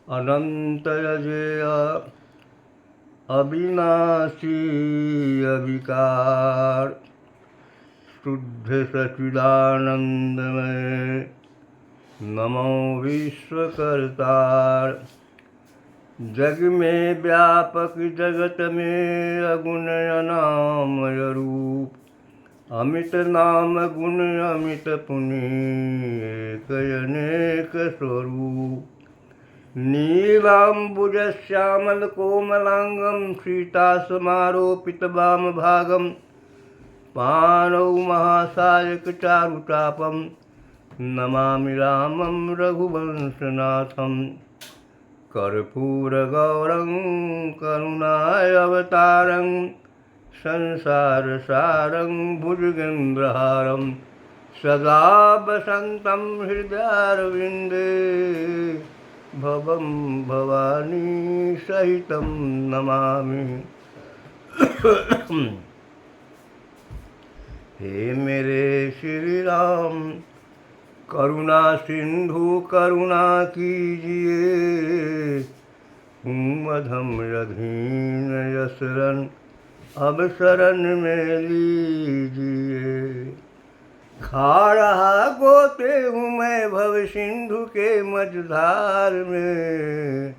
अनंत अजेय अविनाशी अविकार शुद्ध सच्चिदानंदमय नमो विश्वकर्तार। जग में व्यापक जगत में अगुण अनामय रूप, अमित नाम गुण अमित पुण्य एक अनेक स्वरूप। नीलाम्बुज श्यामल कोमलांगम सीतासमारोपित वाम भागम, पाणौ महासायक चारुचापम नमामि रामं रघुवंशनाथम। कर्पूरगौरं करुणावतारं संसारसारं भुजगेन्द्रहारं सदा वसन्तं हृदयारविन्दे भवं भवानी सहितं नमामि। हे मेरे श्री राम, करुणा सिंधु करुणा कीजिए। हूँ अधम अधीन यसरन अब शरण में लीजिए। खा रहा गोते हूँ मैं भव सिंधु के मझधार में,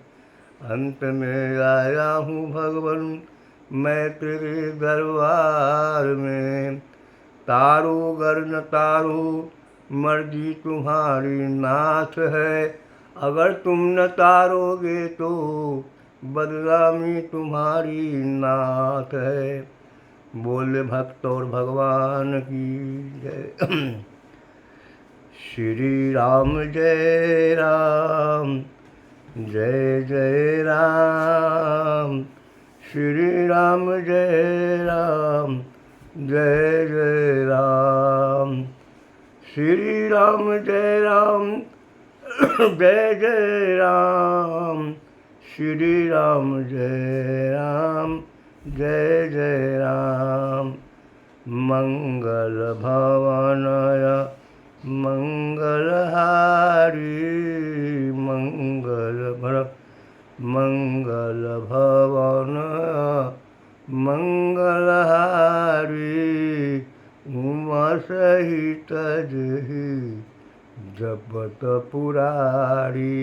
अंत में आया हूँ भगवन मैं तेरे दरबार में। तारो गर न तारो मर्जी तुम्हारी नाथ है, अगर तुम न तारोगे तो बदनामी तुम्हारी नाथ है। बोले भक्त और भगवान की जय। श्री राम जय राम जय जय राम, श्री राम जय राम जय जय राम, श्री राम जय राम जय जय राम, श्री राम जय राम जय जय राम। मंगल भवनय मंगलहारी, मंगल भवन मंगलहारी। उमा सहित जहि जपत पुरारी,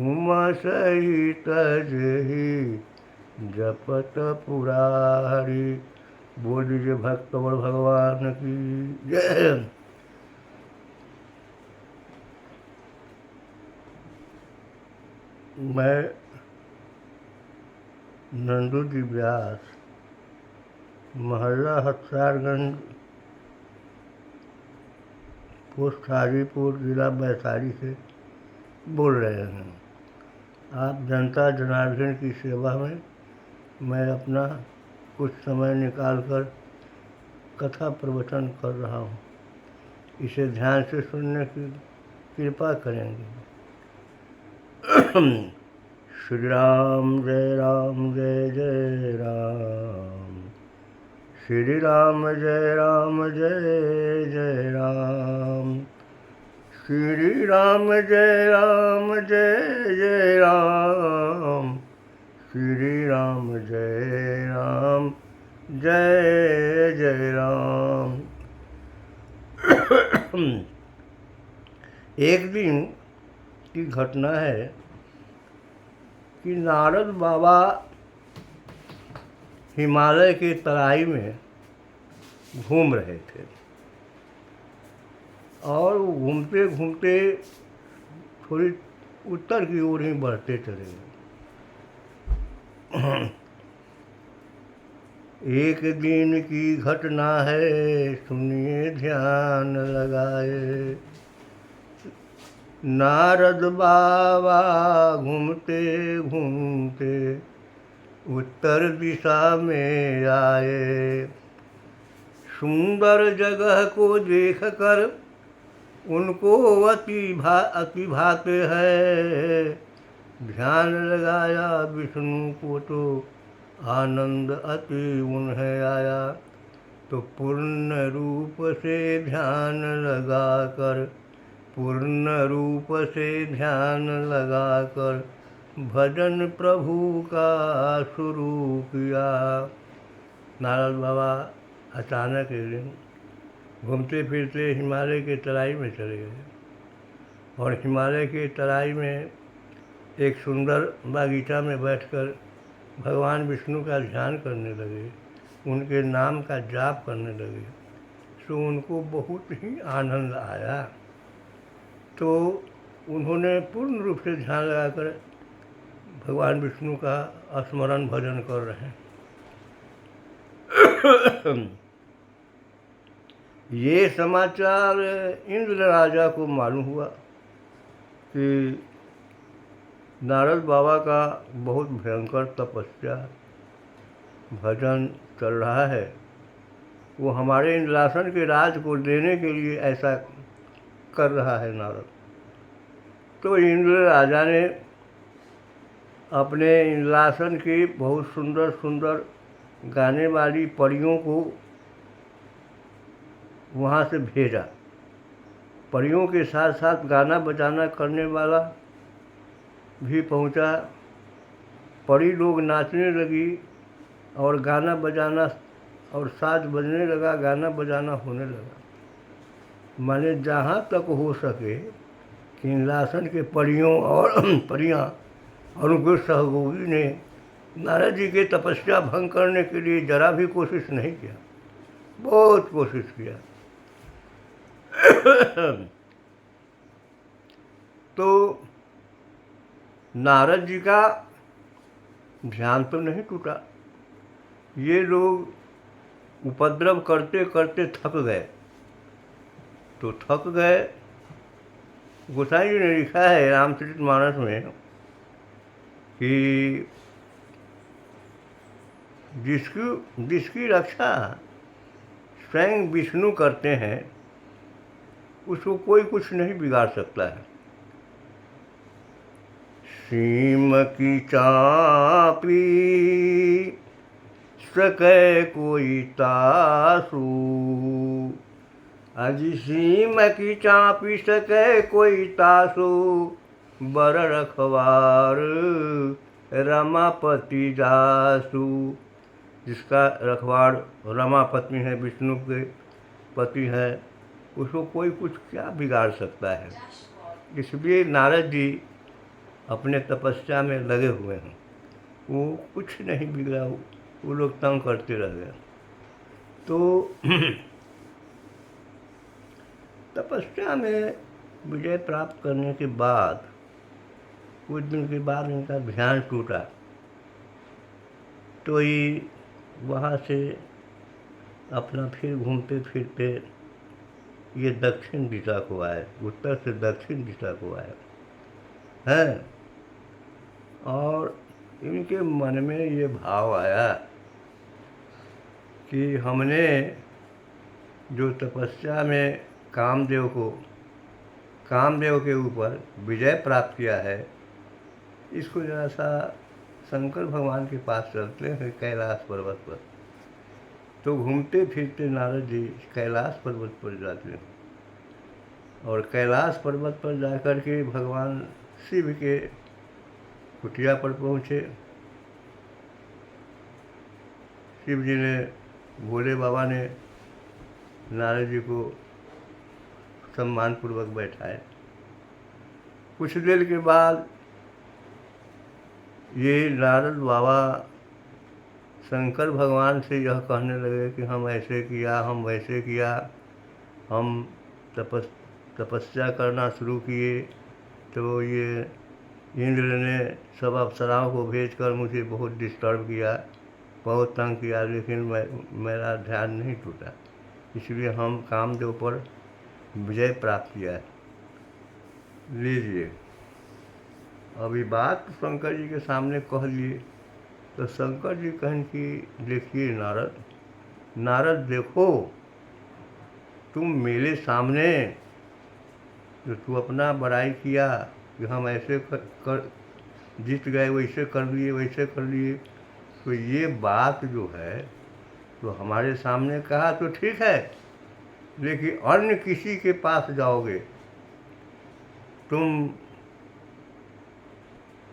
उमा सहित जहि जपत पुरारी। बोल दीजिए भक्त और भगवान की जय। मैं नंदू जी व्यास, मोहल्ला हथसारगंज, पोस्ट हाजीपुर, जिला वैशाली से बोल रहे हैं। आप जनता जनार्दन की सेवा में मैं अपना कुछ समय निकालकर कथा प्रवचन कर रहा हूँ। इसे ध्यान से सुनने की कृपा करेंगे। श्री राम जय जय राम, श्री राम जय जय राम, श्री राम जय जय राम, श्री राम जय जय राम। एक दिन की घटना है कि नारद बाबा हिमालय के तराई में घूम रहे थे और घूमते घूमते थोड़ी उत्तर की ओर ही बढ़ते चले गए। एक दिन की घटना है सुनिए ध्यान लगाए। नारद बाबा घूमते घूमते उत्तर दिशा में आए। सुंदर जगह को देखकर उनको अति भाते है। ध्यान लगाया विष्णु को तो आनंद अति उन्हें आया। तो पूर्ण रूप से ध्यान लगाकर पूर्ण रूप से ध्यान लगाकर भजन प्रभु का शुरू किया। नारद बाबा अचानक एक दिन घूमते फिरते हिमालय के तराई में चले गए और हिमालय के तराई में एक सुंदर बागीचा में बैठकर भगवान विष्णु का ध्यान करने लगे, उनके नाम का जाप करने लगे। तो उनको बहुत ही आनंद आया। तो उन्होंने पूर्ण रूप से ध्यान लगाकर भगवान विष्णु का स्मरण भजन कर रहे हैं। ये समाचार इंद्र राजा को मालूम हुआ कि नारद बाबा का बहुत भयंकर तपस्या भजन चल रहा है, वो हमारे इंद्रासन के राज को देने के लिए ऐसा कर रहा है नारद। तो इंद्र राजा ने अपने इंद्रासन की बहुत सुंदर सुंदर गाने वाली परियों को वहाँ से भेजा। परियों के साथ साथ गाना बजाना करने वाला भी पहुँचा। परी लोग नाचने लगी और गाना बजाना और साज बजने लगा, गाना बजाना होने लगा। माने जहाँ तक हो सके कि इंद्रासन के परियों और परियां और उनके सहयोगी ने नारद जी के तपस्या भंग करने के लिए जरा भी कोशिश नहीं किया, बहुत कोशिश किया। तो नारद जी का ध्यान तो नहीं टूटा। ये लोग उपद्रव करते करते थक गए। तो थक गए, गोसाई जी ने लिखा है रामचरितमानस में कि जिसकी रक्षा स्वयं विष्णु करते हैं उसको कोई कुछ नहीं बिगाड़ सकता है। सीम की चापी सके कोई तासु, आज सीम की चापी सके कोई तासु, बर रखवार रमापति जासु। जिसका रखवार रमापति है, विष्णु के पति है, उसको कोई कुछ क्या बिगाड़ सकता है। इसलिए नारद जी अपने तपस्या में लगे हुए हैं, वो कुछ नहीं बिगड़ा, वो लोग तंग करते रह गए। तो तपस्या में विजय प्राप्त करने के बाद कुछ दिन के बाद इनका ध्यान टूटा। तो ये वहाँ से अपना फिर घूमते फिरते ये दक्षिण दिशा को आए, उत्तर से दक्षिण दिशा को आए हैं। और इनके मन में ये भाव आया कि हमने जो तपस्या में कामदेव के ऊपर विजय प्राप्त किया है, इसको जरा सा शंकर भगवान के पास चलते हैं कैलाश पर्वत पर। तो घूमते फिरते नारद जी कैलाश पर्वत पर जाते हैं और कैलाश पर्वत पर जाकर के भगवान शिव के कुटिया पर पहुँचे। शिव जी ने, भोले बाबा ने नारद जी को सम्मानपूर्वक बैठाए। कुछ देर के बाद ये नारद बाबा शंकर भगवान से यह कहने लगे कि हम ऐसे किया, हम वैसे किया, हम तपस्या करना शुरू किए। तो ये इंद्र ने सब अप्सराओं को भेजकर मुझे बहुत डिस्टर्ब किया, बहुत तंग किया, लेकिन मेरा ध्यान नहीं टूटा। इसलिए हम कामदेव पर विजय प्राप्त किया है। लीजिए, अभी बात शंकर जी के सामने कह लिए। तो शंकर जी कहें कि देखिए नारद देखो, तुम मेरे सामने जो तू अपना बड़ाई किया कि हम ऐसे कर जीत गए, वैसे कर लिए, तो ये बात जो है तो हमारे सामने कहा तो ठीक है, लेकिन अन्य किसी के पास जाओगे तुम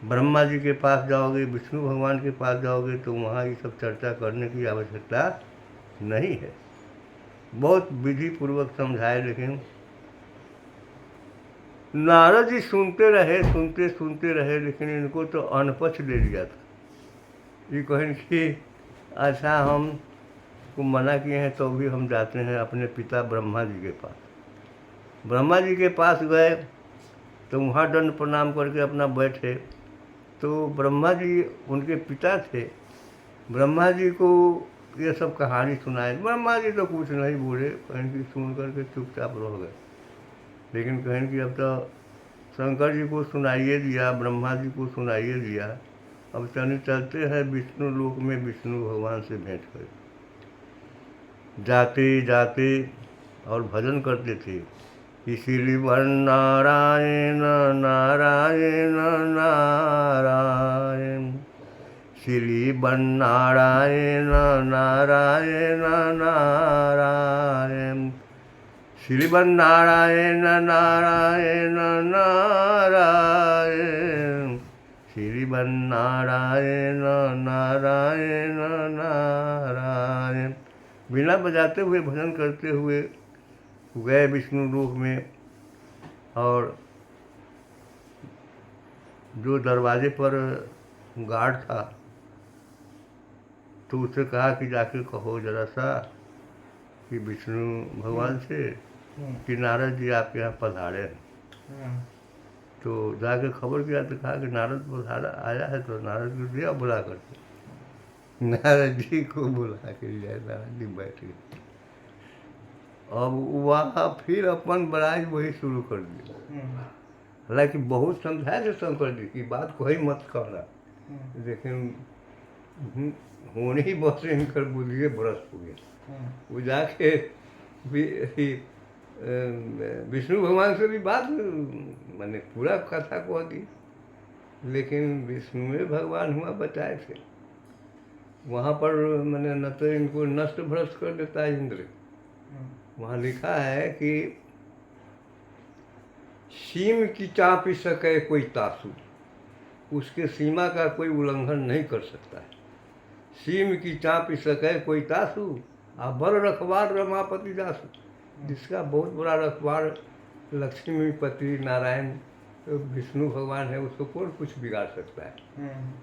ब्रह्मा जी के पास जाओगे, विष्णु भगवान के पास जाओगे तो वहाँ ये सब चर्चा करने की आवश्यकता नहीं है। बहुत विधि पूर्वक समझाए, लेकिन नारद जी सुनते रहे, लेकिन इनको तो अनपछ ले लिया था। ये कहें कि अच्छा हम को मना किए हैं तो भी हम जाते हैं अपने पिता ब्रह्मा जी के पास। ब्रह्मा जी के पास गए तो वहाँ दंड प्रणाम करके अपना बैठे। तो ब्रह्मा जी उनके पिता थे, ब्रह्मा जी को ये सब कहानी सुनाए। ब्रह्मा जी तो कुछ नहीं बोले, कहें कि सुन करके चुपचाप रह गए। लेकिन कहें कि अब तो शंकर जी को सुनाइए दिया, ब्रह्मा जी को सुनाइए दिया, अब चलते हैं विष्णु लोक में विष्णु भगवान से भेंट कर। जाते जाते और भजन करते थे कि श्रीवन नारायण नारायण नारायण, श्रीवन नारायण नारायण नारायण, श्रीवन नारायण नारायण नारायण, श्रीवन नारायण नारायण नारायण। बिना बजाते हुए भजन करते हुए गए विष्णु लोक में। और जो दरवाजे पर गार्ड था तो उससे कहा कि जाके कहो जरा सा कि विष्णु भगवान से कि नारद जी आपके यहाँ पधारे हैं। तो जाके खबर किया तो कहा कि नारद पधारा आया है, तो नारद को दिया बुला करके। नारद जी को बुला के लिया, नारद जी बैठ गए। अब वहाँ फिर अपन बड़ाई वही शुरू कर दी। हालांकि बहुत समझाया थे शंकर जी की बात कोई मत कहना, लेकिन होने ही बस इनकर बुझिए बरस हो गया। वो जाके विष्णु भगवान से भी बात मैंने पूरा कथा कह दी, लेकिन विष्णु भगवान हुआ बताए थे। वहाँ पर मैंने न तो इनको नष्ट भ्रष्ट कर देता है इंद्र। वहाँ लिखा है कि सीम की चापी सके कोई तासु, उसके सीमा का कोई उल्लंघन नहीं कर सकता है। सीम की चापी सके कोई तासु, आ बर रखवार रमापति दासु। जिसका बहुत बड़ा रखवार लक्ष्मीपति नारायण विष्णु भगवान है, उसको कौन कुछ बिगाड़ सकता है।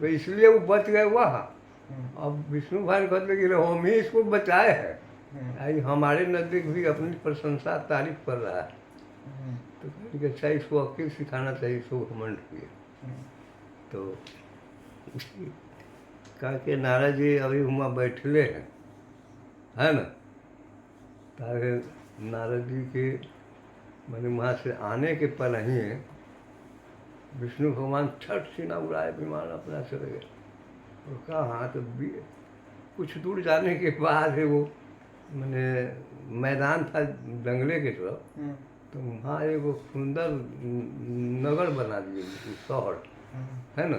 तो इसलिए वो बच गए वहाँ। अब विष्णु भगवान कहते कि हम ही इसको बचाए हैं, आई हमारे नज़दीक भी अपनी प्रशंसा तारीफ कर रहा है। तो कहेंगे अच्छा इसको अकेले सिखाना चाहिए, इसको घमंड किए। तो कहा कि नारद जी अभी हुआ बैठले हैं, है ना। ताकि नारद जी के मैंने वहाँ से आने के पहले ही विष्णु भगवान छठ सीना उड़ाए विमान अपना चले गए। और कहा तो कुछ दूर जाने के बाद है वो मैंने मैदान था जंगले के तरफ, तो वहाँ एगो सुंदर नगर बना दिए, शहर है ना।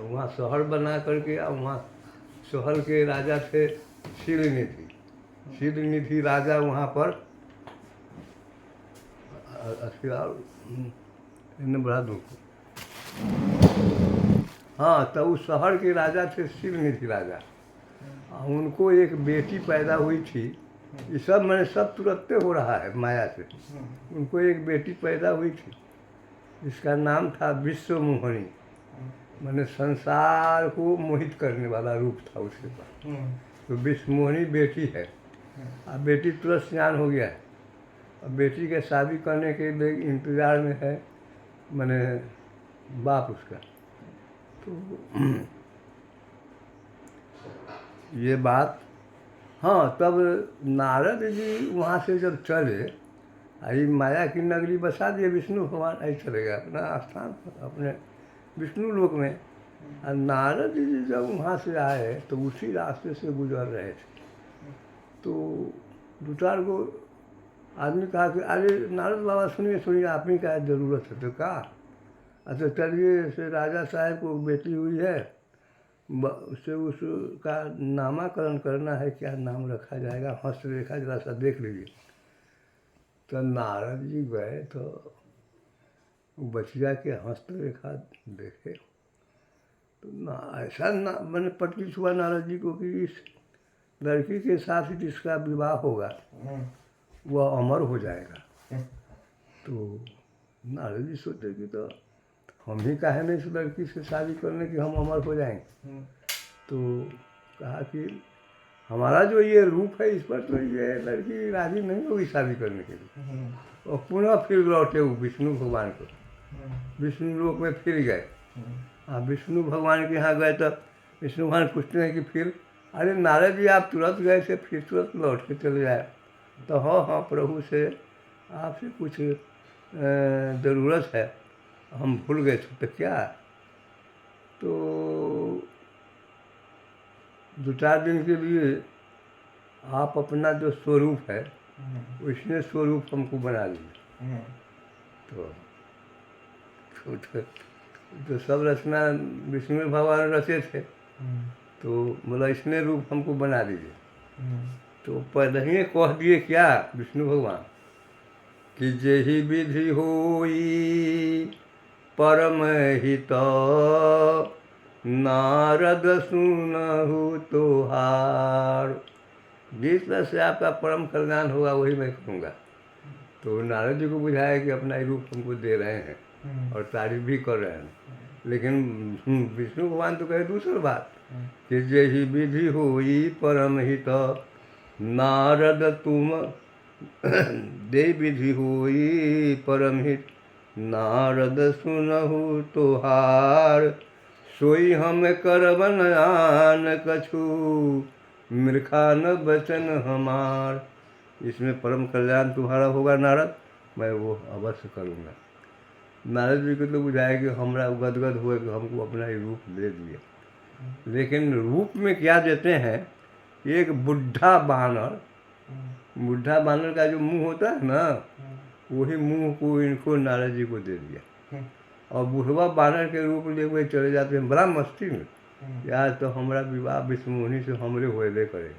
वहाँ शहर बना करके और वहाँ शहर के राजा थे शिलनिधि राजा वहाँ पर बढ़ा दूँ। हाँ, तो उस शहर के राजा थे शिलनिधि राजा। उनको एक बेटी पैदा हुई थी। ये सब मैंने सब तुरंते हो रहा है माया से। उनको एक बेटी पैदा हुई थी, जिसका नाम था विश्व मोहिनी। मैंने संसार को मोहित करने वाला रूप था उसके पास। तो विश्व मोहिनी बेटी है। अब बेटी तुरंत स्नान हो गया है। अब बेटी के शादी करने के लिए इंतज़ार में है मैंने बाप उसका। तो ये बात, हाँ, तब नारद जी वहाँ से जब चले, आई माया की नगरी बसा दिए विष्णु भगवान, आई चले गए अपना स्थान पर अपने विष्णु लोक में। और नारद जी जब वहाँ से आए तो उसी रास्ते से गुजर रहे थे। तो दो चार गो आदमी कहा कि अरे नारद बाबा सुनिए आप ही का ज़रूरत है। तो कहा अच्छा चलिए, से राजा साहब को बेटी हुई है, उससे उसका नामाकरण करना है, क्या नाम रखा जाएगा, हस्तरेखा जरा सा देख लीजिए। तो नारद जी गए तो वो बचिया के हंसते देखा, देखे तो ना ऐसा ना मैंने प्रतीत हुआ नारद जी को कि इस लड़की के साथ जिसका विवाह होगा वह अमर हो जाएगा। तो नारद जी सोचे कि तो हम ही काहे नहीं इस लड़की से शादी करने की हम अमर हो जाएंगे। तो कहा कि हमारा जो ये रूप है इस पर तो ये लड़की राजी नहीं होगी शादी करने के लिए। और पुनः फिर लौटे वो विष्णु भगवान को, विष्णु लोक में फिर गए। हाँ, विष्णु भगवान के यहाँ गए तो विष्णु भगवान पूछते हैं कि फिर, अरे नारद जी आप तुरंत गए थे फिर तुरंत लौट के चले जाए। तो हाँ हाँ प्रभु से आपसे कुछ ज़रूरत है, हम भूल गए थे। तो क्या? तो 2-4 दिन के लिए आप अपना जो स्वरूप है उसने स्वरूप हमको बना दिया। तो तो सब रचना विष्णु भगवान रचे थे, तो मतलब इसने रूप हमको बना दीजिए। तो पहले ही कह दिए क्या विष्णु भगवान कि जेहि विधि होई परम हित, नारद सुनहु तोहार। जिस तरह से आपका परम कल्याण होगा वही मैं करूँगा। तो नारद जी को बुझाया कि अपना ही रूप हमको दे रहे हैं और तारीफ भी कर रहे हैं। लेकिन विष्णु भगवान तो कहे दूसरी बात कि जेहि विधि होई परम हित, नारद तुम दे विधि होई परम हित, नारद सुनहु तोहार। सोई हम करब नयान कछु, मृखा न बचन हमार। इसमें परम कल्याण तुम्हारा होगा नारद, मैं वो अवश्य करूँगा। नारद जी को तो बुझाया कि हमरा गदगद हुए कि हमको अपना ही रूप दे दिए। लेकिन रूप में क्या देते हैं, एक बुढ़ा बानर, बुढ़ा बानर का जो मुंह होता है ना, वही मुंह को इनको नारद जी को दे दिया। और बुढ़वा बानर के रूप लिए हुए चले जाते हैं बड़ा मस्ती में, यार तो हमारा विवाह विष्णुमुनि से हमरे होले करे।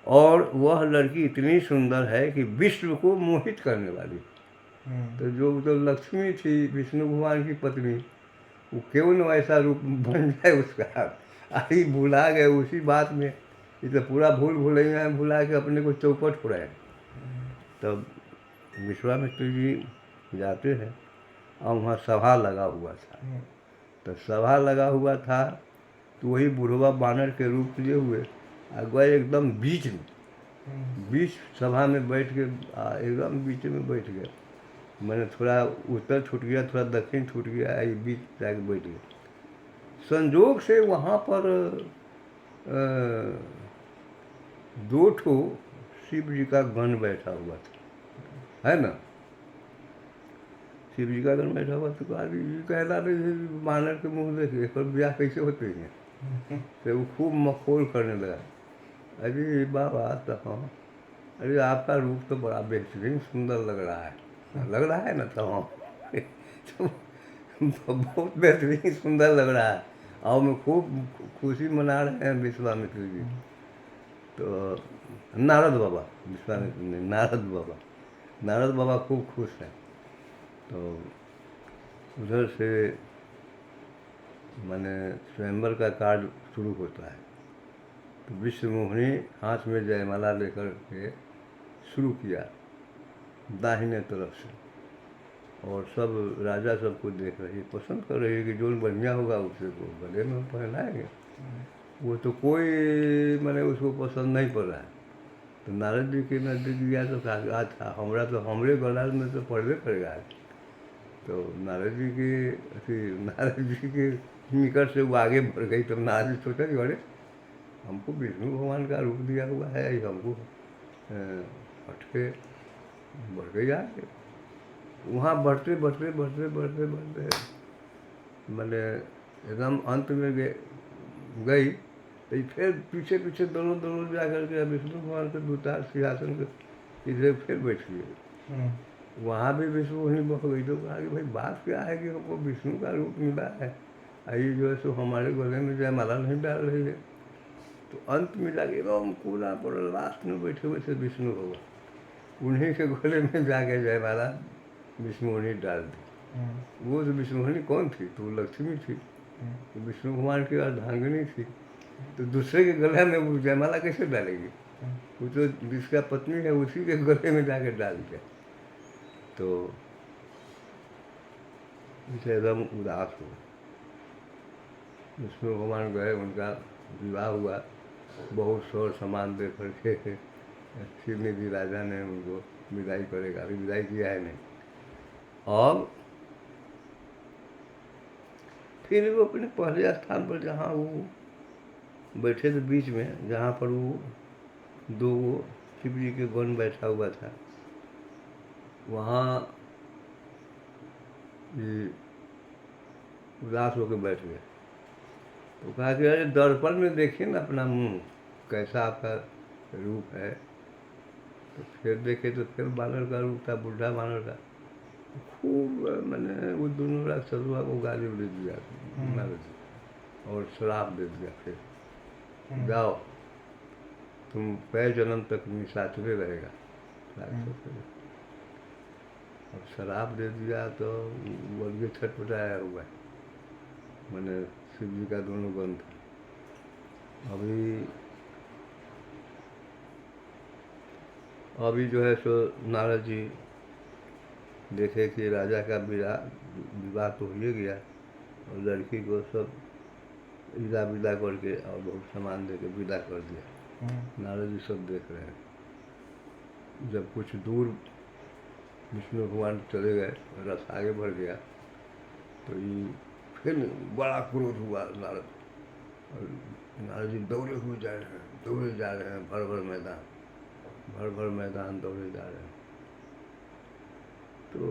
और वह लड़की इतनी सुंदर है कि विश्व को मोहित करने वाली। तो जो लक्ष्मी थी विष्णु भगवान की पत्नी, वो क्यों न ऐसा रूप बन जाए उसका। अभी भुला गए उसी बात में, ये तो पूरा भुलैया में भुला के अपने को चौपट हो रहे हैं। तब विश्वामित्र जी जाते हैं और वहाँ सभा लगा हुआ था। तो सभा लगा हुआ था तो वही बुढ़वा बानर के रूप लिए हुए गए एकदम बीच में, बीच सभा में बैठ के एकदम बीच में बैठ गए। मैंने थोड़ा उत्तर छूट गया, थोड़ा दक्षिण छूट गया, ये बीच जाके बैठ गए। संजोग से वहाँ पर 2 ठो शिव जी का गण बैठा हुआ था, है ना। शिव जी का गण बैठा हुआ तो कहला रही बानर के मुँह देखे पर ब्याह कैसे होते हैं। तो वो खूब मखौल करने लगा, अरे बाबा तो हाँ, अरे आपका रूप तो बड़ा बेहतरीन सुंदर लग रहा है ना। तो हाँ तो बहुत बेहतरीन सुंदर लग रहा है और मैं खूब खुशी मना रहे हैं विश्वामित्र जी। तो नारद बाबा, विश्वामित्र नहीं, नारद बाबा खूब खुश हैं। तो उधर से मैंने स्वयंवर का कार्य शुरू होता है। तो विश्वमोहिनी हाथ में जयमाला लेकर के शुरू किया दाहिने तरफ से, और सब राजा सबको देख रही, पसंद कर रही है कि जो बढ़िया होगा उसे को गले में पहनाएंगे। वो तो कोई मैंने उसको पसंद नहीं पड़ रहा है। तो नारद जी के नज़दीक गया तो कहा अच्छा हमारा तो हमरे गला में तो पड़बे करेगा। तो नारद जी के निकट से वो आगे बढ़ गई। तो नारद जी सोचा कि अरे हमको विष्णु भगवान का रूप दिया हुआ है, हमको हट के बढ़ गई आगे। वहाँ बढ़ते मैंने एकदम अंत में गई। तो फिर पीछे दोनों जा करके विष्णु भगवान के दूतार सिंहासन के इधर फिर बैठ गए। वहाँ भी विष्णु वहीं बह गई। तो कहा कि भाई बात क्या है कि हमको विष्णु का रूप मिला है, आई जो है सो हमारे गले में जयमाला नहीं डाल रही है। तो अंत में जाके एकदम पूरा लास्ट में बैठे हुए थे विष्णु भगवान, उन्हीं के गले में जाके जयमाला विष्णुमणि डाल दी। वो तो विष्णुमणि कौन थी? तो वो लक्ष्मी थी, तो विष्णु भगवान की अर्धांगिनी थी, तो दूसरे के गले में वो जयमाला कैसे डालेगी? वो तो जिसका पत्नी है उसी के गले में जाकर डाल दिया। तो इसे एकदम उदास हुआ। विष्णु भगवान गए, उनका विवाह हुआ, बहुत शोर सामान दे करके श्रीनिधि राजा ने उनको विदाई करेगा, अभी विदाई किया है नहीं। और फिर वो अपने पहले स्थान पर जहाँ वो बैठे थे बीच में, जहाँ पर वो दो शिव जी के गण बैठा हुआ था, वहाँ उदास होकर बैठ गए। तो कहा कि अरे दर्पण में देखिए ना अपना मुंह, कैसा आपका रूप है। तो फिर देखे तो फिर बानर का रूप था, बुढ़ा बानर का। खूब मैंने वो दोनों राक्षसों को गाली दे दिया और श्राप दे दिया। फिर जाओ, तुम 5 जन्म तक निशाचरे रहेगा। अब शराब दे दिया तो वर्गीय छटपटाया हुआ है, मैंने शिव जी का दोनों गण था। अभी जो है सो नारद जी देखे कि राजा का विवाह तो हो ही गया, और लड़की को सब ईदा विदा करके और बहुत सामान दे के विदा कर दिया। नारद जी सब देख रहे हैं। जब कुछ दूर विष्णु भगवान चले गए, रथ आगे बढ़ गया, तो ये फिर बड़ा क्रोध हुआ नारद, और नारद जी दौड़े हुए जा रहे हैं, भर भर मैदान दौड़े जा रहे हैं। तो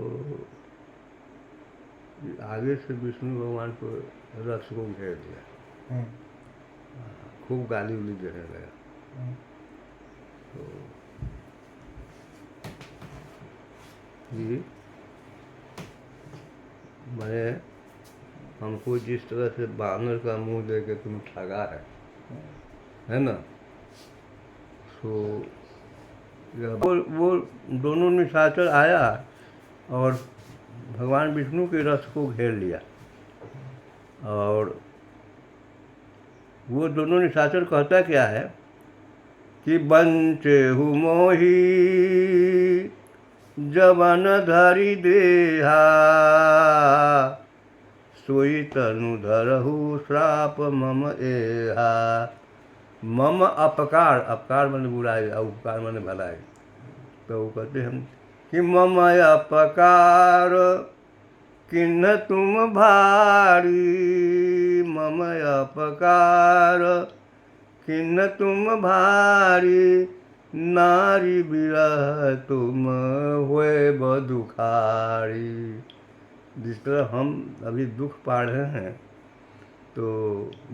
आगे से विष्णु भगवान को रथ को घेर दिया, खूब गाली उली देने लगा। तो ये मैंने हमको जिस तरह से बानर का मुंह दे के तुम ठगा है ना, तो वो दोनों निशाचर आया और भगवान विष्णु के रथ को घेर लिया, और वो दोनों निशाचर कहता क्या है कि बंचे हु मोही जवन धरि देहा, सोई तनु धरहु श्राप मम एहा। मम अपकार, अपकार माने बुराई, उपकार माने भलाई। तो वो कहते हैं कि मम अपकार किन्न तुम भारी, मम अपकार किन्न तुम भारी, नारी बिरह तुम हुए बदुखारी। जिस तरह हम अभी दुख पा रहे हैं, तो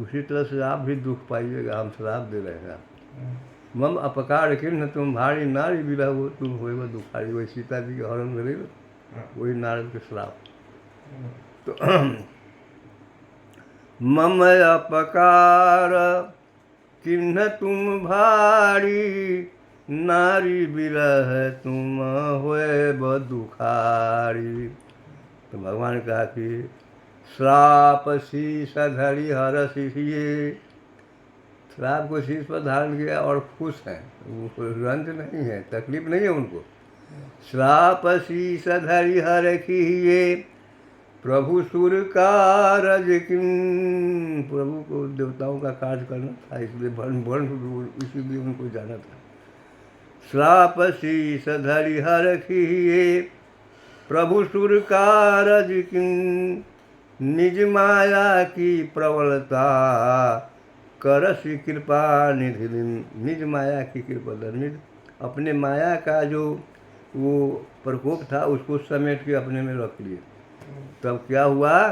उसी तरह से आप भी दुख पाइएगा, हम श्राप दे रहे हैं। मम अपकार किन्न तुम भारी, नारी बिरह वो तुम हुए बदुखारी। वही सीता जी के हरण मिले, वही नारद के श्राप। तो मम अपकार किन्न तुम भारी, नारी बिरह तुम हुए बदुखारी। तो भगवान ने कहा कि श्राप शीश धरी हर शिशिये, श्राप को शीश पर धारण किया और खुश हैं, रंज नहीं है, तकलीफ नहीं है उनको। श्राप शीश धरी हर किए, प्रभु सुर कारज किन। प्रभु को देवताओं का कार्य करना था, इसलिए इसीलिए उनको जाना था। श्राप शीश धरि हर किए, प्रभु सुर कारज किन। निज माया की प्रबलता, करसी कृपा निधि दिन। निज माया की कृपा, निज अपने माया का जो वो प्रकोप था उसको समेट के अपने में रख लिए। तब क्या हुआ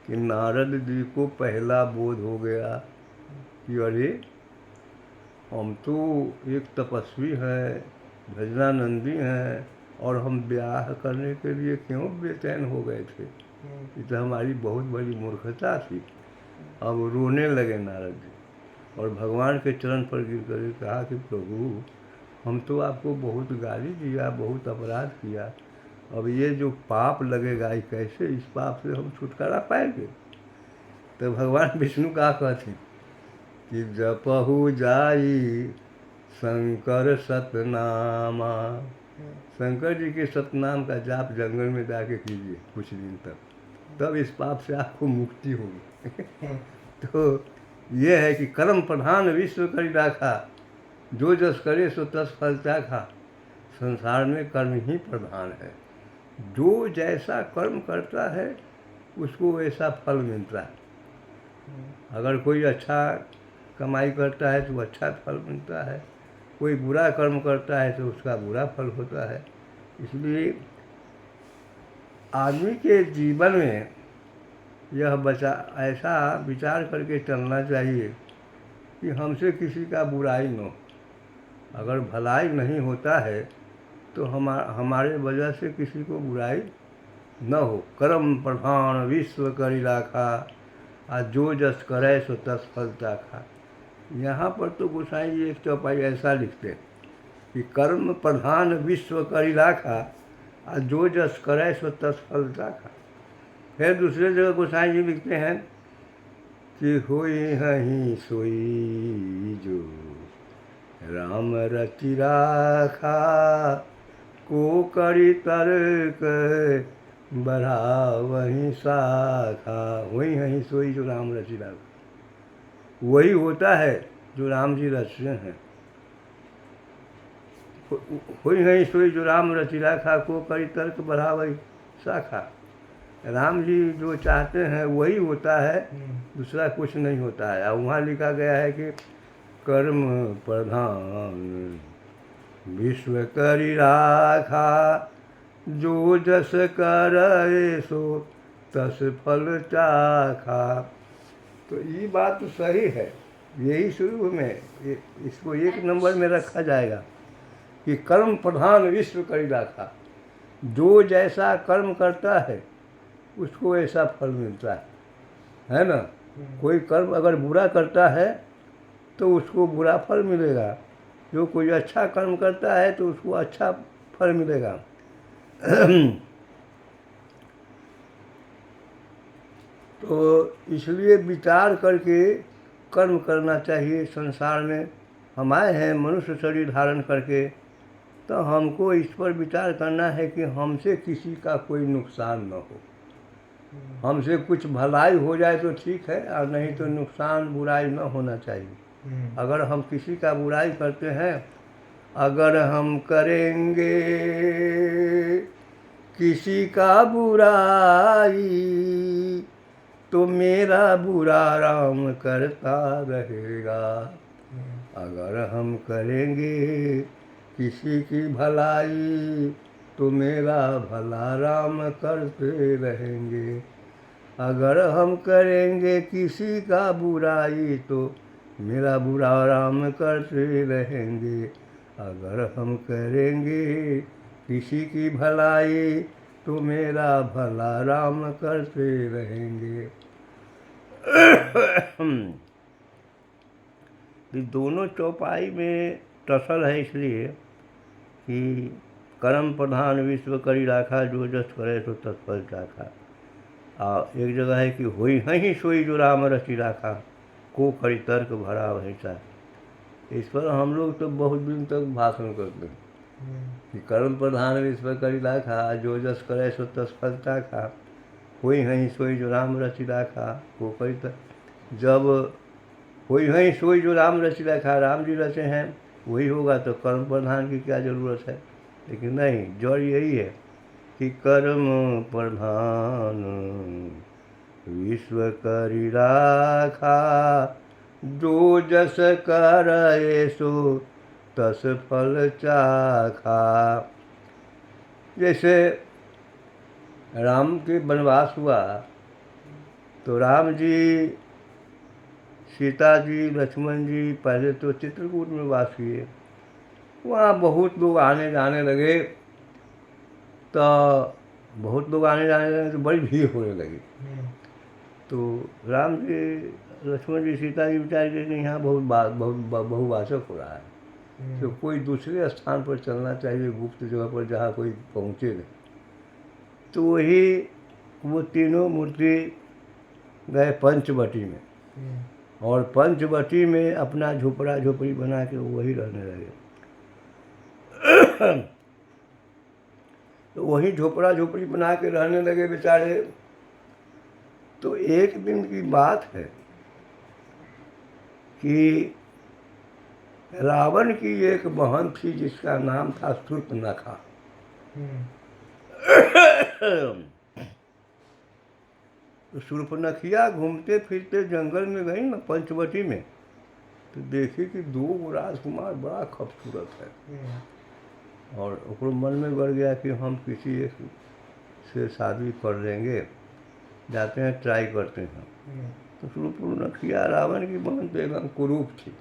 कि नारद जी को पहला बोध हो गया कि अरे हम तो एक तपस्वी हैं, भजनानंदी हैं, और हम ब्याह करने के लिए क्यों बेचैन हो गए थे। ये तो हमारी बहुत बड़ी मूर्खता थी। अब रोने लगे नारद जी, और भगवान के चरण पर गिर कर कहा कि प्रभु, हम तो आपको बहुत गाली दिया, बहुत अपराध किया, अब ये जो पाप लगेगा, ये कैसे इस पाप से हम छुटकारा पाएंगे? तो भगवान विष्णु का कहते कि जपहु जाई शंकर सतनामा। शंकर जी के सतनाम का जाप जंगल में जाके कीजिए कुछ दिन तक, तब इस पाप से आपको मुक्ति होगी। तो ये है कि कर्म प्रधान विश्व करी राखा, जो जस करे सो तस फल चाखा। संसार में कर्म ही प्रधान है, जो जैसा कर्म करता है उसको वैसा फल मिलता है। अगर कोई अच्छा कमाई करता है तो अच्छा फल मिलता है, कोई बुरा कर्म करता है तो उसका बुरा फल होता है। इसलिए आदमी के जीवन में यह ऐसा विचार करके चलना चाहिए कि हमसे किसी का बुराई न हो। अगर भलाई नहीं होता है तो हमारे वजह से किसी को बुराई न हो। कर्म प्रधान विश्व करी राखा, आज जो जस करे सो तस फल चाखा। यहाँ पर तो गोसाई जी एक चौपाई ऐसा लिखते हैं कि कर्म प्रधान विश्व करी राखा, आज जो जस करे सो तस फल चाखा। फिर दूसरे जगह गोसाई जी लिखते हैं कि होई हहीं सोई जो राम रचि राखा, को करी तर्क बढ़ावहीं शाखा। वही हहीं सोई जो राम रचि राखा, वही होता है जो राम जी रचते हैं। वही हहीं सोई जो राम रचि राखा, को करी तर्क बढ़ावहीं शाखा। राम जी जो चाहते हैं वही होता है, दूसरा कुछ नहीं होता है। और वहाँ लिखा गया है कि कर्म प्रधान विश्व करी राखा, जो जस करे सो तस फल चाखा। तो ये बात तो सही है, यही शुरू में इसको एक नंबर में रखा जाएगा कि कर्म प्रधान विश्व करी राखा। जो जैसा कर्म करता है उसको ऐसा फल मिलता है ना। कोई कर्म अगर बुरा करता है तो उसको बुरा फल मिलेगा, जो कोई अच्छा कर्म करता है तो उसको अच्छा फल मिलेगा। तो इसलिए विचार करके कर्म करना चाहिए। संसार में हम आए हैं मनुष्य शरीर धारण करके, तो हमको इस पर विचार करना है कि हमसे किसी का कोई नुकसान न हो। हमसे कुछ भलाई हो जाए तो ठीक है, और नहीं तो नुकसान बुराई न होना चाहिए। अगर हम किसी का बुराई करते हैं, अगर हम करेंगे किसी का बुराई, तो मेरा बुरा राम करता रहेगा। अगर हम करेंगे किसी की भलाई, तो मेरा भला राम करते रहेंगे। अगर हम करेंगे किसी का बुराई, तो मेरा बुरा राम करते रहेंगे। अगर हम करेंगे किसी की भलाई, तो मेरा भला राम करते रहेंगे। ये दोनों चौपाई में टसल है, इसलिए कि कर्म प्रधान विश्व करी राखा, जो जस करे सो तस फल चाखा। और एक जगह है कि होई हहीं सोई जो राम रचि राखा, को करी तर्क भरा वहीं शाखा। इस पर हम लोग तो बहुत दिन तक भाषण करते हैं कि कर्म प्रधान विश्व करी राखा, जो जस करे सो तस फल चाखा। होई हहीं सोई जो राम रचि राखा, को करी तर्क। जब होई हहीं सोई जो राम रचि राखा, राम जी रचे हैं, वही होगा तो कर्म प्रधान की क्या ज़रूरत है। लेकिन नहीं, जड़ यही है कि कर्म प्रधान विश्व करी राखा, जो जस करे सो तस फल चाखा। जैसे राम के वनवास हुआ तो राम जी, सीता जी, लक्ष्मण जी पहले तो चित्रकूट में वास किए। वहाँ बहुत लोग आने जाने लगे, तो बहुत लोग आने जाने लगे तो बड़ी भीड़ होने लगी। तो राम जी, लक्ष्मण जी, सीता जी विचार कि यहाँ बहुत बहुवाचक हो रहा है, तो कोई दूसरे स्थान पर चलना चाहिए, गुप्त जगह पर जहाँ कोई पहुँचे नहीं। तो वही वो तीनों मूर्ति गए पंचवटी में, और पंचवटी में अपना झोपड़ा झोपड़ी बना के वही रहने लगे। तो वही झोपड़ा झोपड़ी बना के रहने लगे बेचारे। तो एक दिन की बात है कि रावण की एक बहन थी जिसका नाम था शूर्पणखा। तो शूर्पणखिया घूमते फिरते जंगल में गई ना पंचवटी में, तो देखी कि दो राजकुमार बड़ा खूबसूरत है, और ओकरो मन में बढ़ गया कि हम किसी एक से शादी कर लेंगे, जाते हैं ट्राई करते हैं। तो शूर्पणखिया रावण की बहन तो एकदम कुरूप थी,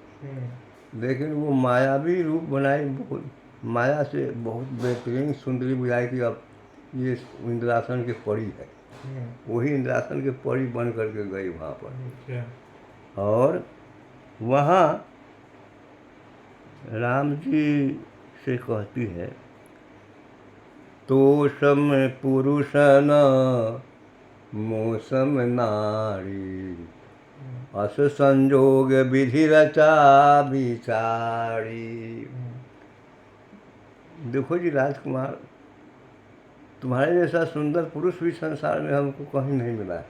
लेकिन वो मायावी रूप बनाई, बहुत माया से बहुत बेहतरीन सुंदरी बुझाई कि अब ये इंद्रासन के परी है। वही इंद्रासन के परी बन करके गई वहाँ पर, और वहाँ राम जी से कहती है, तोषम पुरुष न मौसम नारी, अस संजोग विधि रचा बिचारी। देखो जी राजकुमार, तुम्हारे जैसा सुंदर पुरुष भी संसार में हमको कहीं नहीं मिला है,